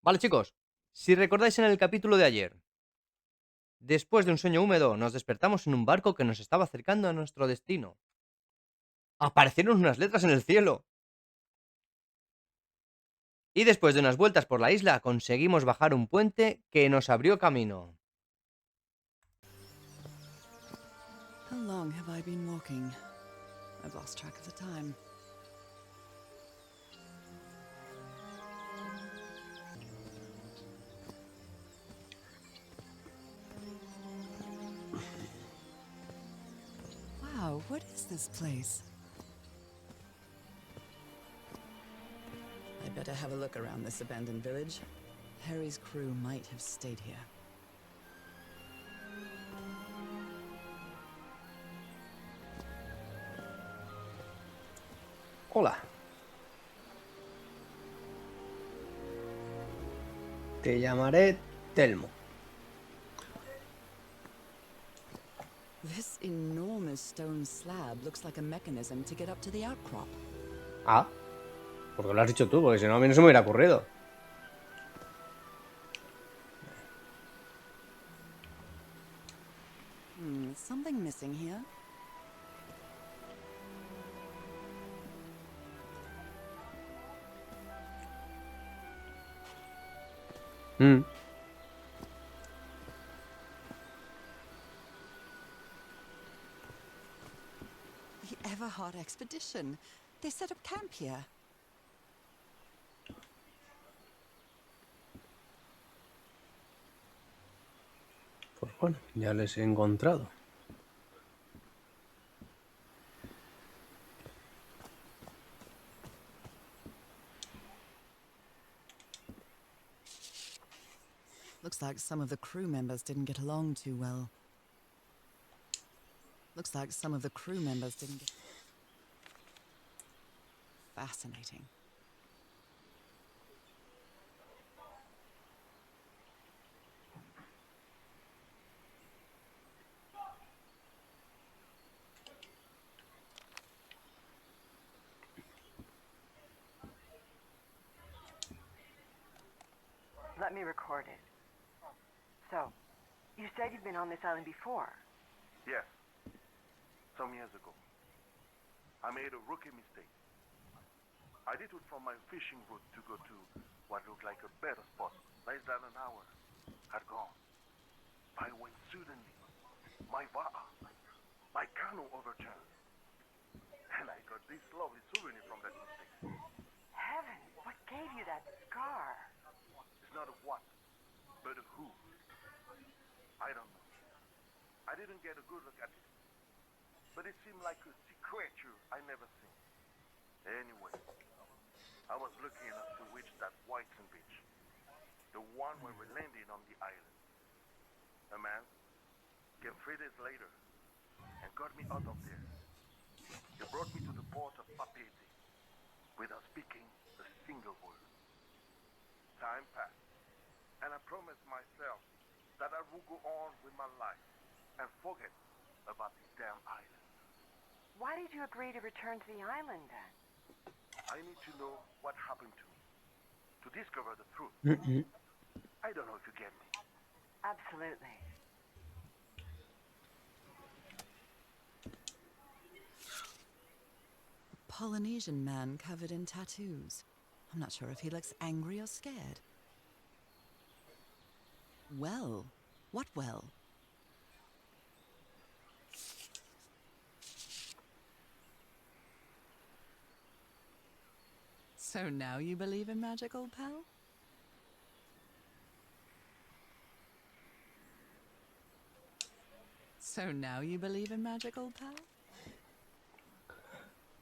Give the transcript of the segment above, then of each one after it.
Vale, chicos, si recordáis en el capítulo de ayer, después de un sueño húmedo, nos despertamos en un barco que nos estaba acercando a nuestro destino. Aparecieron unas letras en el cielo. Y después de unas vueltas por la isla, conseguimos bajar un puente que nos abrió camino. How long have I been walking? I've lost track of the time. Wow, what is this place? I better have a look around this abandoned village. Harry's crew might have stayed here. Hola. Te llamaré Telmo. This enormous stone slab looks like a mechanism to get up to the outcrop. Ah, porque lo has dicho tú, porque si no a mí no se me hubiera ocurrido. Something missing here? Mm. The Everhard expedition. They set up camp here. Pues bueno, ya les he encontrado. Looks like some of the crew members didn't get along too well. Looks like some of the crew members didn't get... Fascinating. Let me record it. So, you said you've been on this island before. Yes. Some years ago. I made a rookie mistake. I detoed from my fishing route to go to what looked like a better spot. Less than an hour had gone. By when suddenly, my canoe overturned. And I got this lovely souvenir from that mistake. Heaven, what gave you that scar? It's not a what, but a who. I don't know. I didn't get a good look at it. But it seemed like a sea creature I never seen. Anyway, I was lucky enough to reach that Whiteson beach. The one where we landed on the island. A man came 3 days later and got me out of there. He brought me to the port of Parte without speaking a single word. Time passed, and I promised myself that I would go on with my life and forget about this damn island. Why did you agree to return to the island then? I need to know what happened to me, to discover the truth. I don't know if you get me. Absolutely. A Polynesian man covered in tattoos. I'm not sure if he looks angry or scared. Well, what well? So now you believe in magic, old pal? So now you believe in magic, old pal?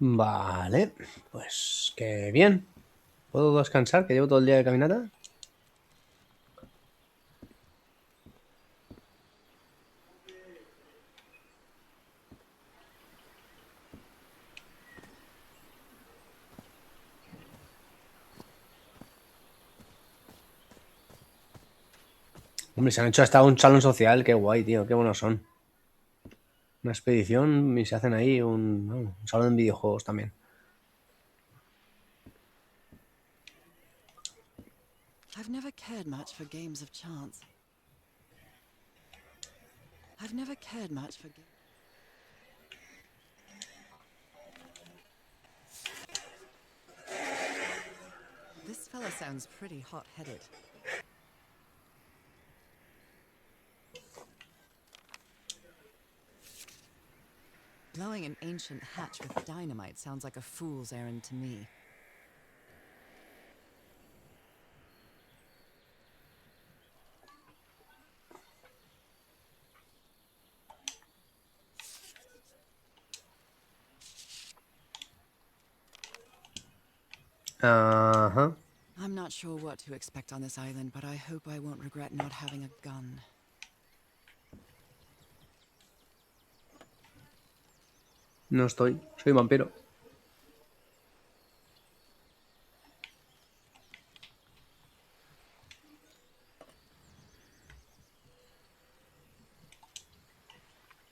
Vale, pues qué bien. ¿Puedo descansar, que llevo todo el día de caminata? Hombre, se han hecho hasta un salón social, qué guay, tío, qué buenos son. Una expedición y se hacen ahí un salón de videojuegos también. I've never cared much for games of chance. I've never cared much for games. This fella sounds pretty hot-headed. Blowing an ancient hatch with dynamite sounds like a fool's errand to me. Ajá. I'm not sure what to expect on this island, but I hope I won't regret not having a gun. No estoy. Soy vampiro.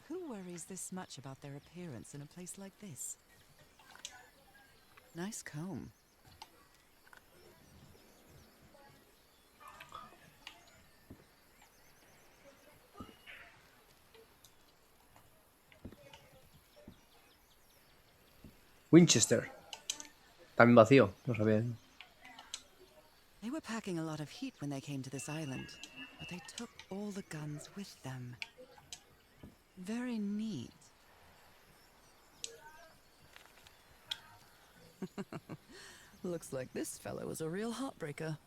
Who worries this much about their appearance in a place like this? Nice comb. Winchester. También vacío. No sabía. They were packing a lot of heat when they came to this island, but they took all the guns with them. Very neat. Looks like this fellow was a real heartbreaker.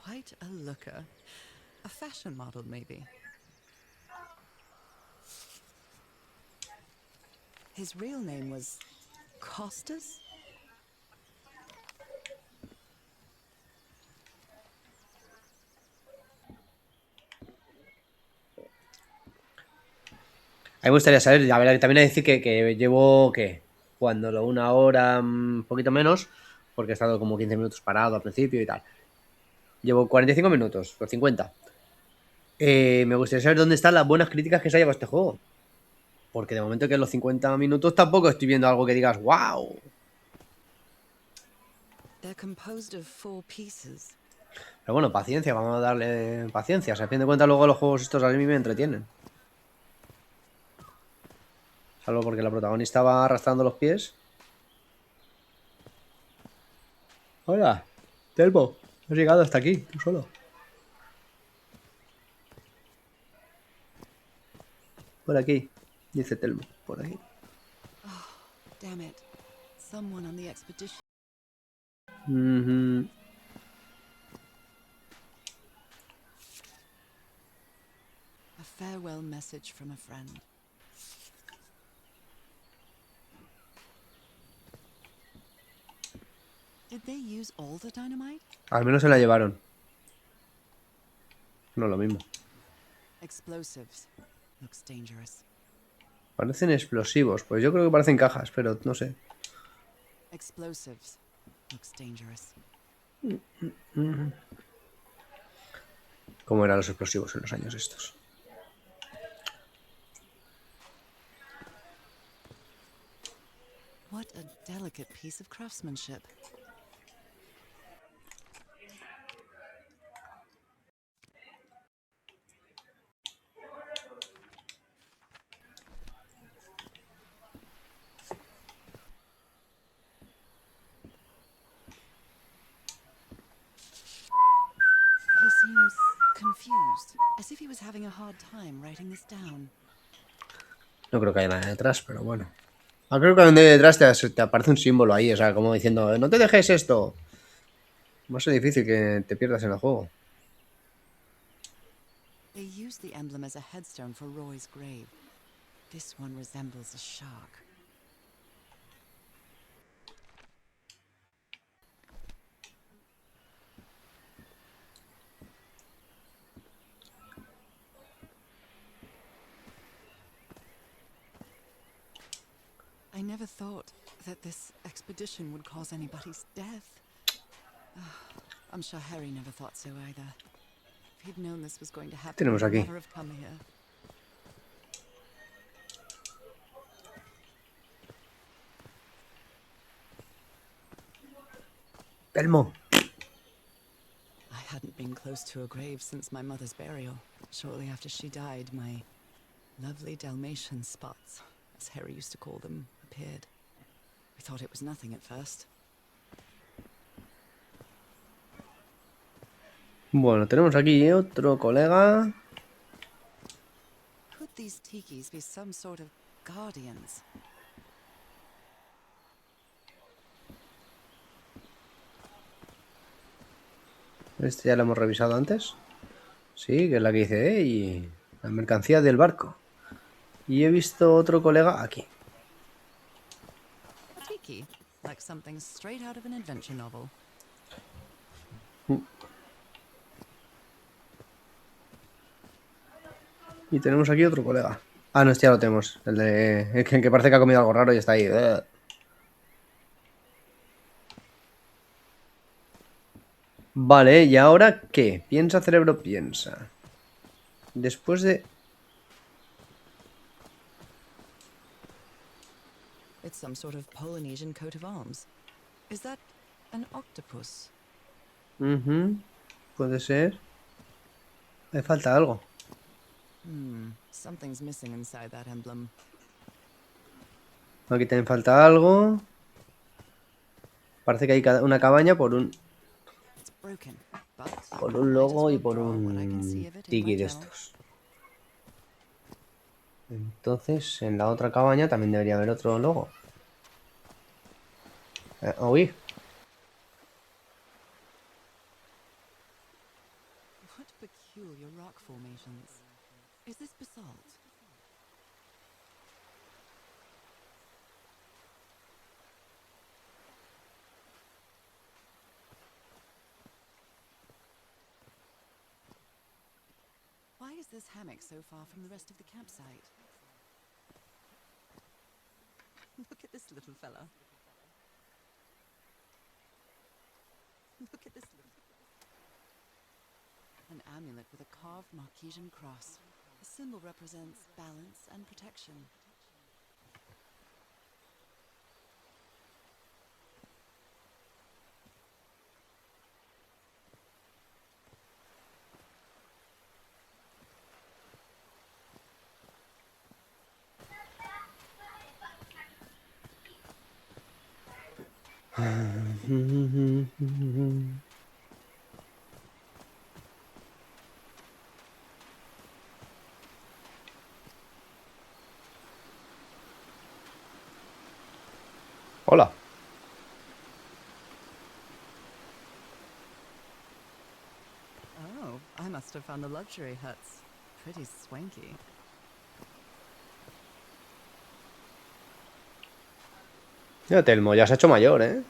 Quite a looker. A fashion model, maybe. His real name was Costas? A mí me gustaría saber, a ver, también hay que decir que llevo, ¿qué? Jugándolo una hora, un poquito menos, porque he estado como 15 minutos parado al principio y tal. Llevo 45 minutos, o 50. Me gustaría saber dónde están las buenas críticas que se ha llevado este juego. Porque de momento que en los 50 minutos tampoco estoy viendo algo que digas, wow. They're composed of 4 pieces. Pero bueno, paciencia, vamos a darle paciencia. O sea, a fin de cuentas luego los juegos estos a mí me entretienen. Salvo porque la protagonista va arrastrando los pies. Hola, Telmo. Has llegado hasta aquí, tú solo. Por aquí, dice Telmo. Por aquí. Damn it. Someone on the expedition. A farewell message from a friend. Did they use all the dynamite? Al menos se la llevaron. No es lo mismo. Explosives. Looks dangerous. Parecen explosivos. Pues yo creo que parecen cajas, pero no sé. Explosives. Looks dangerous. ¿Cómo eran los explosivos en los años estos? What a delicate piece of craftsmanship. He seems confused, as if he was having a hard time writing this down. No creo que haya nada detrás, pero bueno. Ah, creo que donde detrás te aparece un símbolo ahí, o sea, como diciendo, no te dejes esto. Va a ser difícil que te pierdas en el juego. They used the emblem as a headstone for Roy's grave. This one resembles a shark. I never thought that this expedition would cause anybody's death. I'm sure Harry never thought so either. If he'd known this was going to happen, Tenemos he'd aquí. never have come here. Telmo. I hadn't been close to a grave since my mother's burial. Shortly after she died, my lovely Dalmatian spots, as Harry used to call them, appeared. We thought it was nothing at first. Bueno, tenemos aquí otro colega. Could these tikis be some sort of guardians? Este ya lo hemos revisado antes. Sí, que es la que dice, y la mercancía del barco. Y he visto otro colega aquí. Tiki, like something straight out of an adventure novel. Y tenemos aquí otro colega. Ah, no, este ya lo tenemos. El que parece que ha comido algo raro y está ahí. Vale, ¿y ahora qué? Piensa, cerebro, piensa. Después de... It's some sort of Polynesian coat of arms. Is that an octopus? Puede ser. Me falta algo. Something's missing inside that emblem. Aquí también falta algo. Parece que hay una cabaña por un... It's broken, but Por un might as logo y well por draw what I can see un of it in tiki my de journal. estos. Entonces, en la otra cabaña también debería haber otro logo. Uy. What peculiar rock formations. Is this basalt? Why is this hammock so far from the rest of the campsite? Look at this little fella. Look at this little... An amulet with a carved Marquesian cross. The symbol represents balance and protection. Hola. Oh, I must have found the luxury huts. Pretty swanky. Mira, Telmo, ya se ha hecho mayor, ¿eh?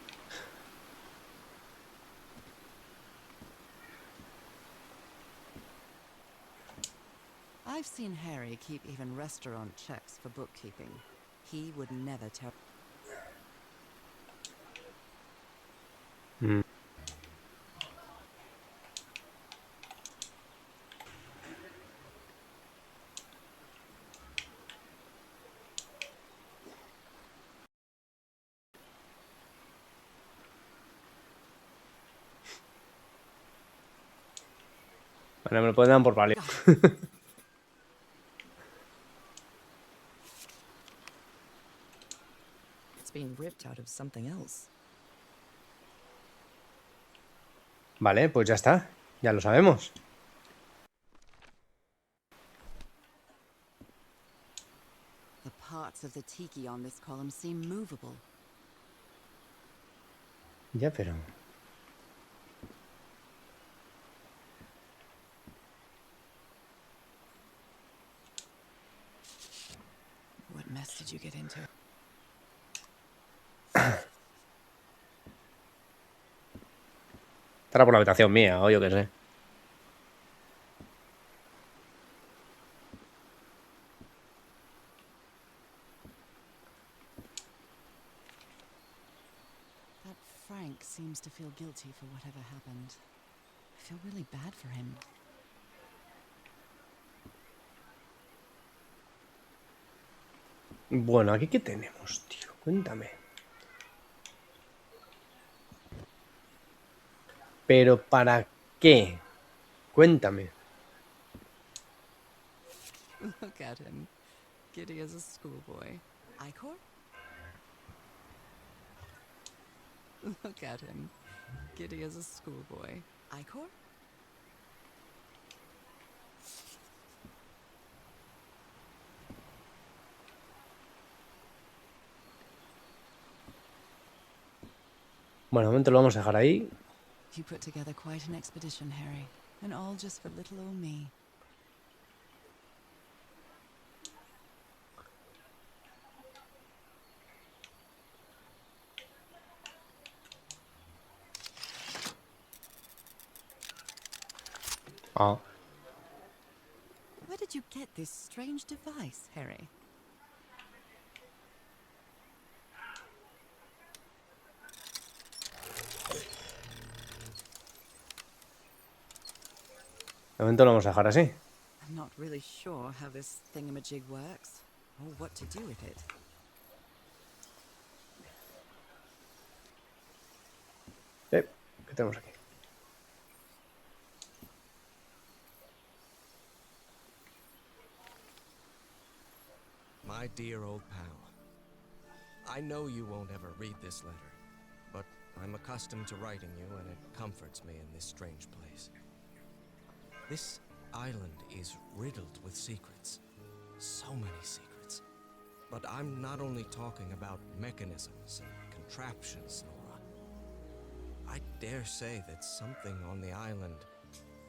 I've seen Harry keep even restaurant checks for bookkeeping. He would never tell. Bueno, me lo pueden dar por válido. It's been ripped out of something else. Vale, pues ya está. Ya lo sabemos. The parts of the tiki on this column seem movable. Ya, pero... What mess did you get into? Estará por la habitación mía, o yo qué sé. That Frank seems to feel guilty for whatever happened. I feel really bad for him. Bueno, ¿aquí qué tenemos, tío? Cuéntame. Pero ¿para qué? Cuéntame. Look at him, giddy as a schoolboy. Icor? Look at him, giddy as a schoolboy. Icor? Bueno, de momento lo vamos a dejar ahí. You put together quite an expedition, Harry. And all just for little old me. Ah. Where did you get this strange device, Harry? De momento lo vamos a dejar así. I'm not really sure how this thingamajig works, or what to do with it. ¿Qué tenemos aquí? My dear old pal, I know you won't ever read this letter, but I'm accustomed to writing you and it comforts me in this strange place. This island is riddled with secrets. So many secrets. But I'm not only talking about mechanisms and contraptions, Norah. I dare say that something on the island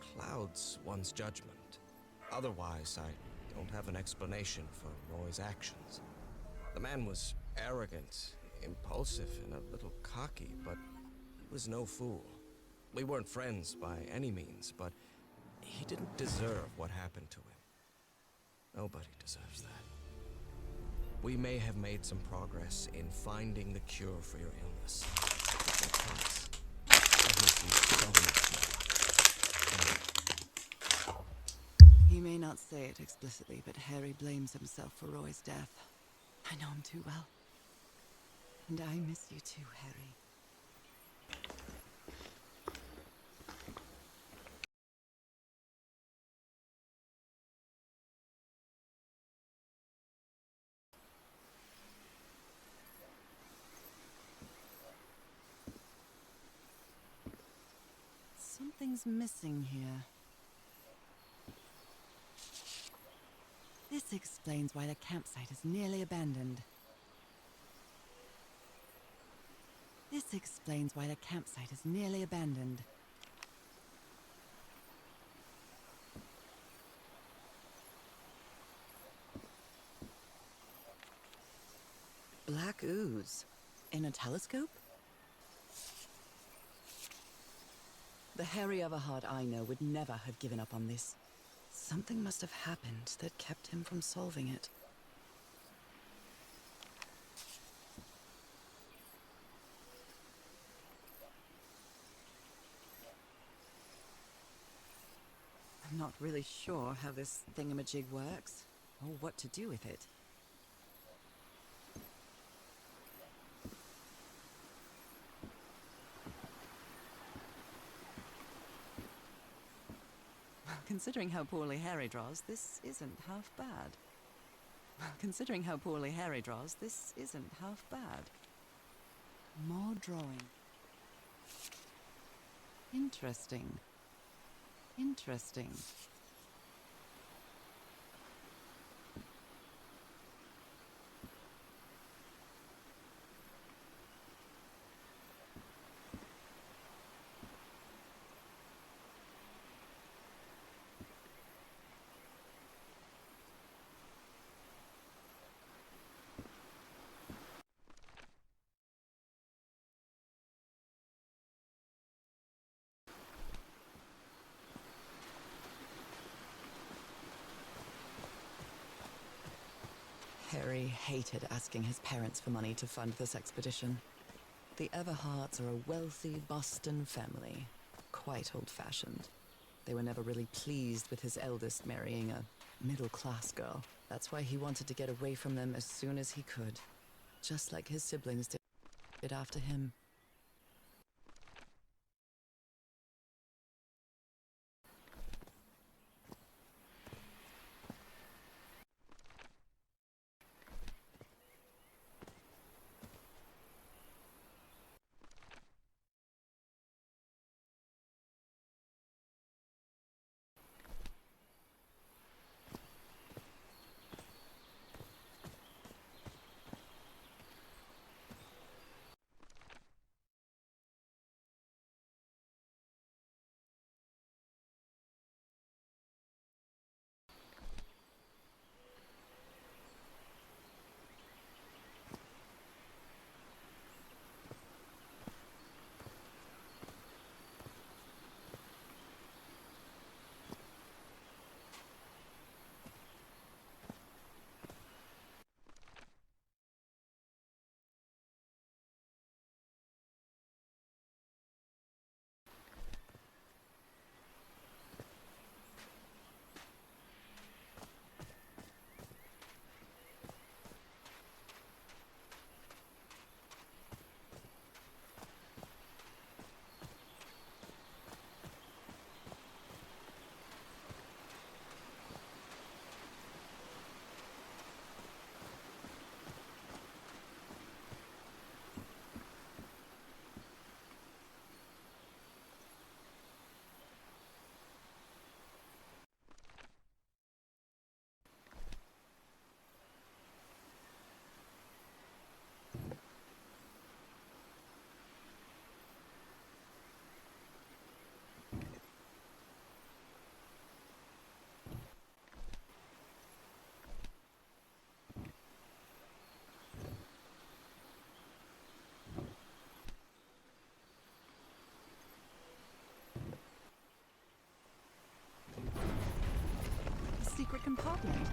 clouds one's judgment. Otherwise, I don't have an explanation for Roy's actions. The man was arrogant, impulsive, and a little cocky, but he was no fool. We weren't friends by any means, but he didn't deserve what happened to him. Nobody deserves that. We may have made some progress in finding the cure for your illness. But I promise, I miss you so much more. He may not say it explicitly, but Harry blames himself for Roy's death. I know him too well. And I miss you too, Harry. Something's missing here. This explains why the campsite is nearly abandoned. This explains why the campsite is nearly abandoned. Black ooze. In a telescope? The Harry Everhard I know would never have given up on this. Something must have happened that kept him from solving it. I'm not really sure how this thingamajig works, or what to do with it. Considering how poorly Harry draws, this isn't half bad. Considering how poorly Harry draws, this isn't half bad. More drawing. Interesting. Interesting. Harry hated asking his parents for money to fund this expedition. The Everhards are a wealthy Boston family, quite old-fashioned. They were never really pleased with his eldest marrying a middle-class girl. That's why he wanted to get away from them as soon as he could, just like his siblings did after him. compartment.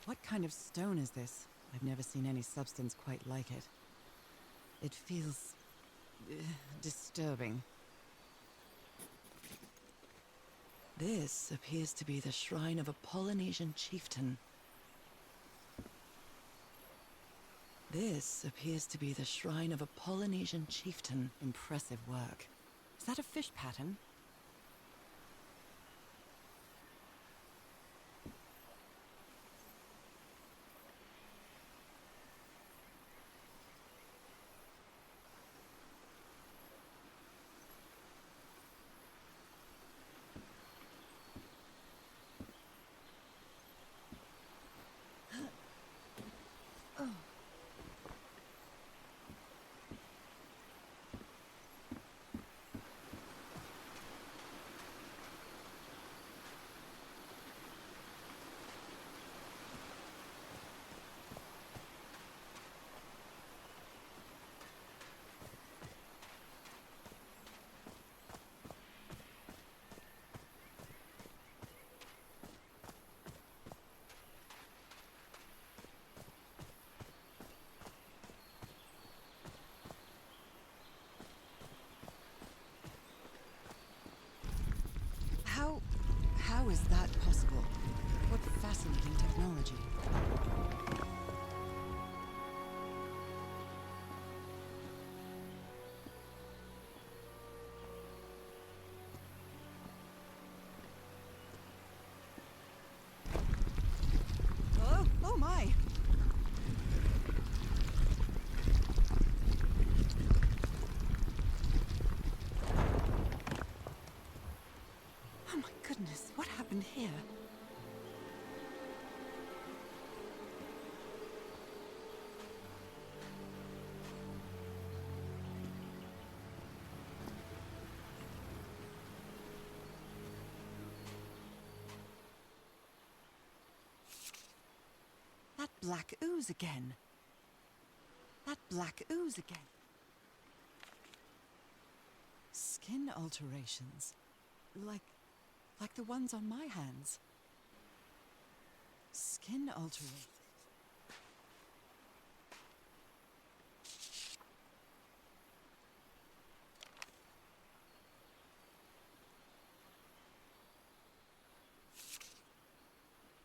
What kind of stone is this? I've never seen any substance quite like it. It feels disturbing. This appears to be the shrine of a Polynesian chieftain. This appears to be the shrine of a Polynesian chieftain. Impressive work. Is that a fish pattern? How is that possible? What fascinating technology. Oh my! Oh my goodness, what happened here? That black ooze again. That black ooze again. Skin alterations. Like the ones on my hands. Skin alterations.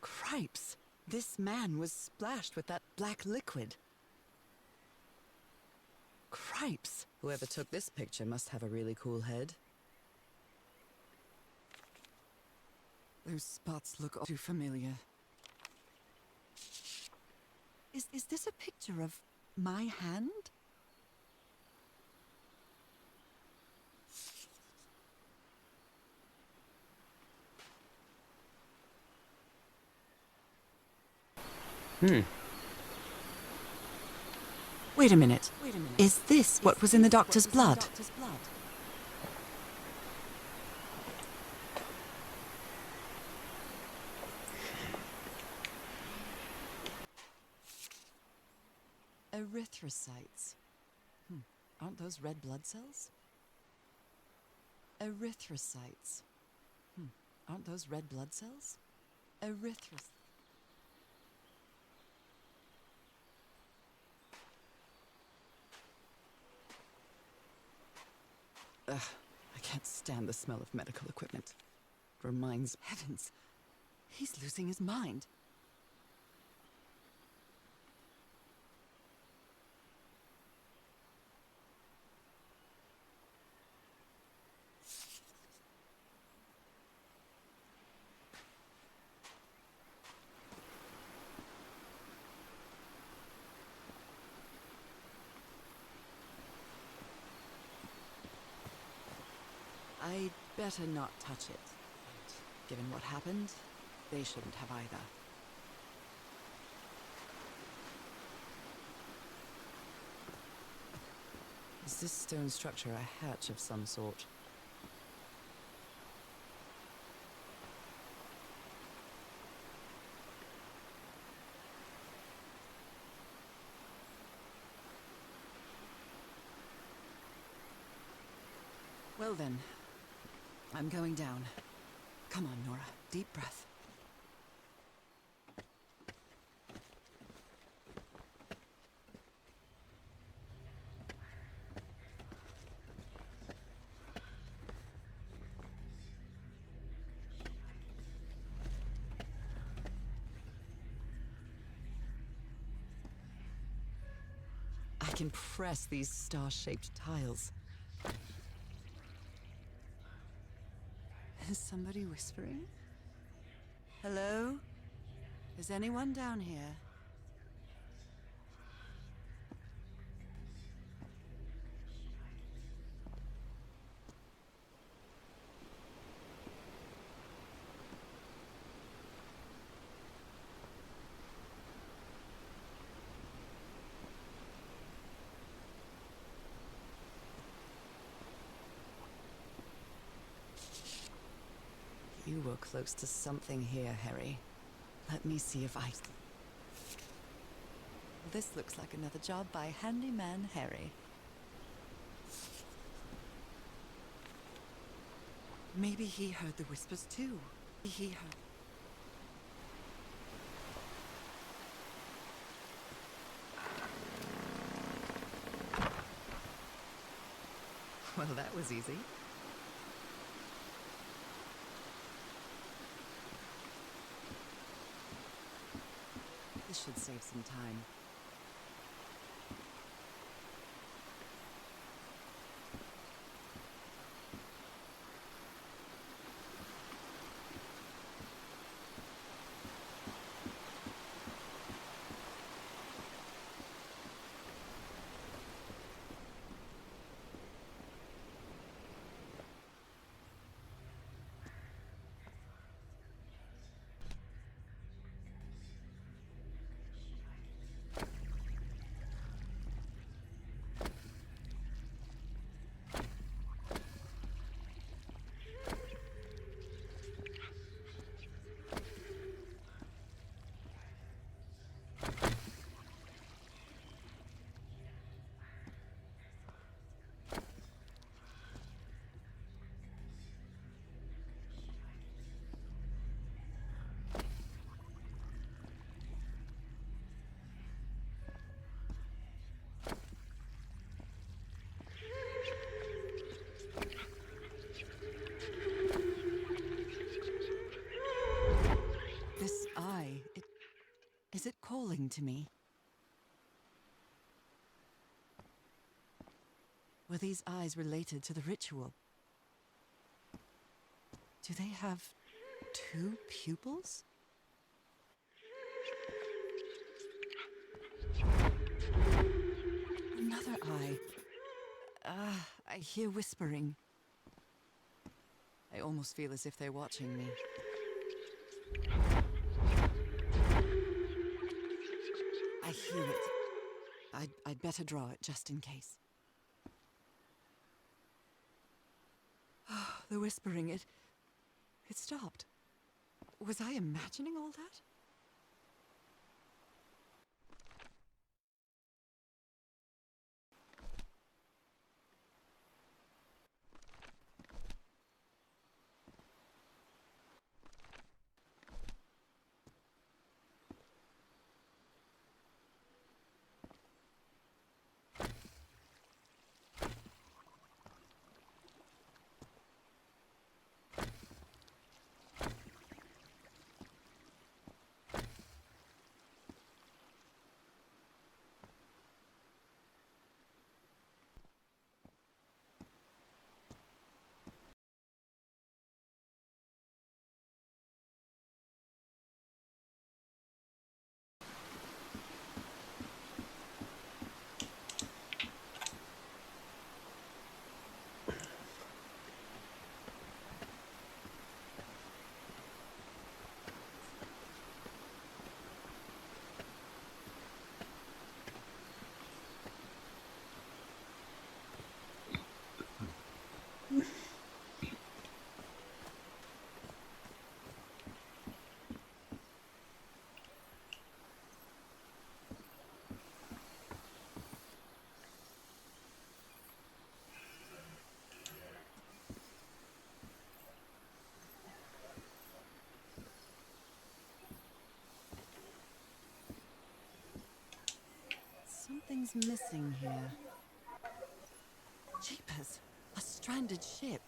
Cripes! This man was splashed with that black liquid. Cripes! Whoever took this picture must have a really cool head. Those spots look all too familiar. Is this a picture of my hand? Wait a minute. Is this what was in the doctor's blood? Erythrocytes. Aren't those red blood cells? Erythrocytes. Aren't those red blood cells? Erythrocytes. Ugh, I can't stand the smell of medical equipment. It reminds... Heavens! He's losing his mind. I'd better not touch it. Given what happened, they shouldn't have either. Is this stone structure a hatch of some sort? Well then, I'm going down. Come on, Norah. Deep breath. I can press these star-shaped tiles. Is somebody whispering? Hello? Is anyone down here? You were close to something here, Harry. Let me see if I... This looks like another job by Handyman Harry. Maybe he heard the whispers too. He heard... Well, that was easy. This should save some time. This eye, is it calling to me? Were these eyes related to the ritual? Do they have 2 pupils? Another eye. I hear whispering. I almost feel as if they're watching me. I hear it. I'd better draw it just in case. Oh, the whispering, it stopped. Was I imagining all that? Something's missing here. Jeepers, a stranded ship.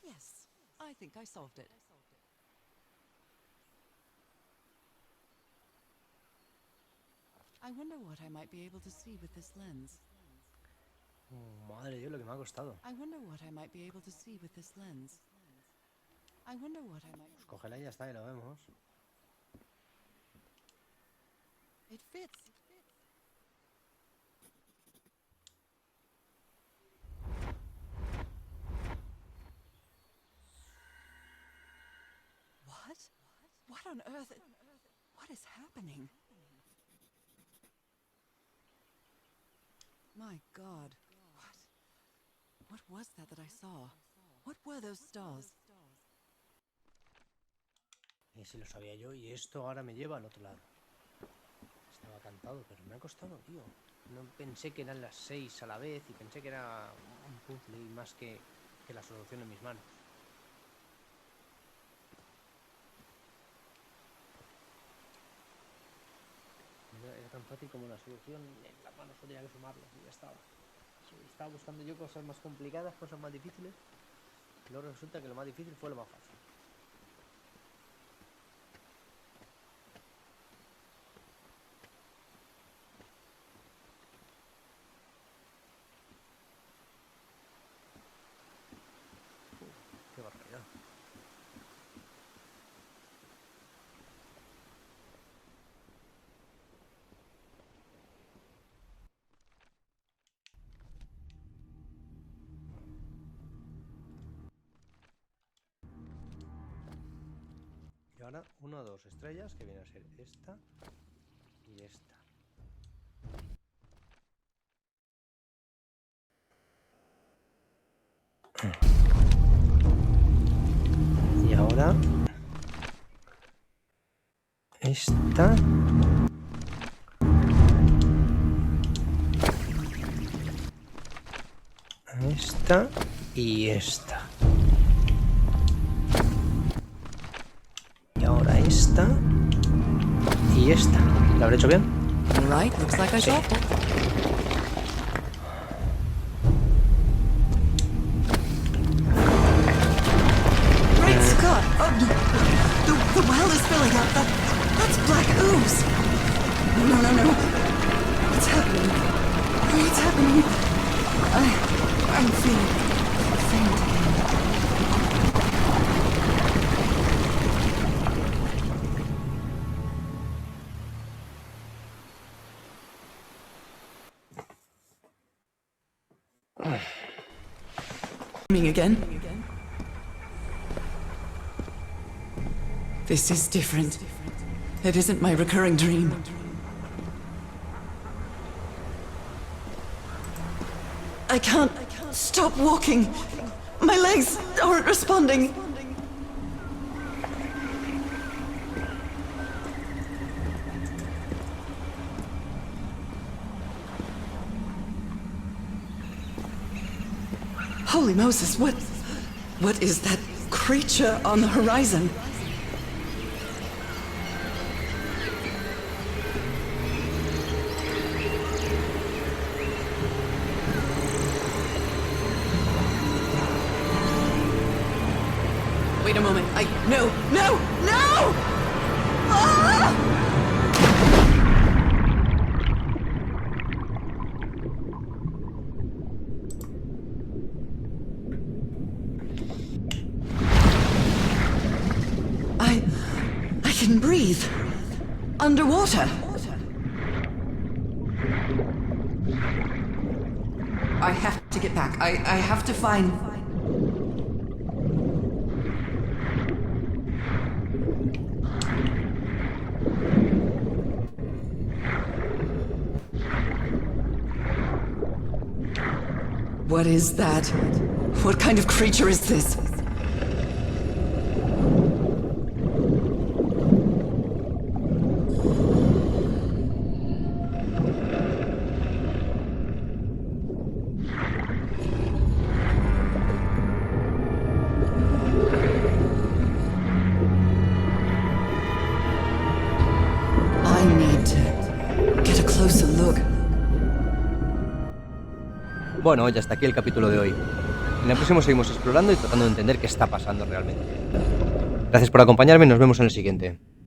Yes, I think I solved it. I wonder what I might be able to see with this lens. Madre Dios, lo que me ha costado. I wonder what I might be able to see with this lens. I wonder what I might... Pues cógela y ya está, y lo vemos. It fits. What? What on earth? What is happening? My God. What was that I saw? What were those stars? Y si lo sabía yo, y esto ahora me lleva al otro lado. Estaba cantado, pero me ha costado, tío. No pensé que eran las 6 a la vez y pensé que era un puzzle y más que la solución en mis manos. Era tan fácil como la solución en la mano, solo tenía que sumarlo y ya estaba. Estaba buscando yo cosas más complicadas, cosas más difíciles. Y luego resulta que lo más difícil fue lo más fácil. Qué barbaridad. Y ahora 1 o 2 estrellas, que viene a ser esta y esta. Y ahora esta. Esta y esta. Y ahora esta y esta. ¿Lo habré hecho bien? Right, looks like I solved it. Great Scott! Oh, the well is filling up. That's black ooze. No. What's happening? What's happening? I'm feeling faint again. Dreaming again? This is different. It isn't my recurring dream. I can't stop walking. My legs aren't responding. Holy Moses, what is that creature on the horizon? Wait a moment. No! Ah! I can breathe. Underwater. I have to get back. I have to find... What is that? What kind of creature is this? I need to get a closer look. Bueno, ya está aquí el capítulo de hoy. En el próximo seguimos explorando y tratando de entender qué está pasando realmente. Gracias por acompañarme y nos vemos en el siguiente.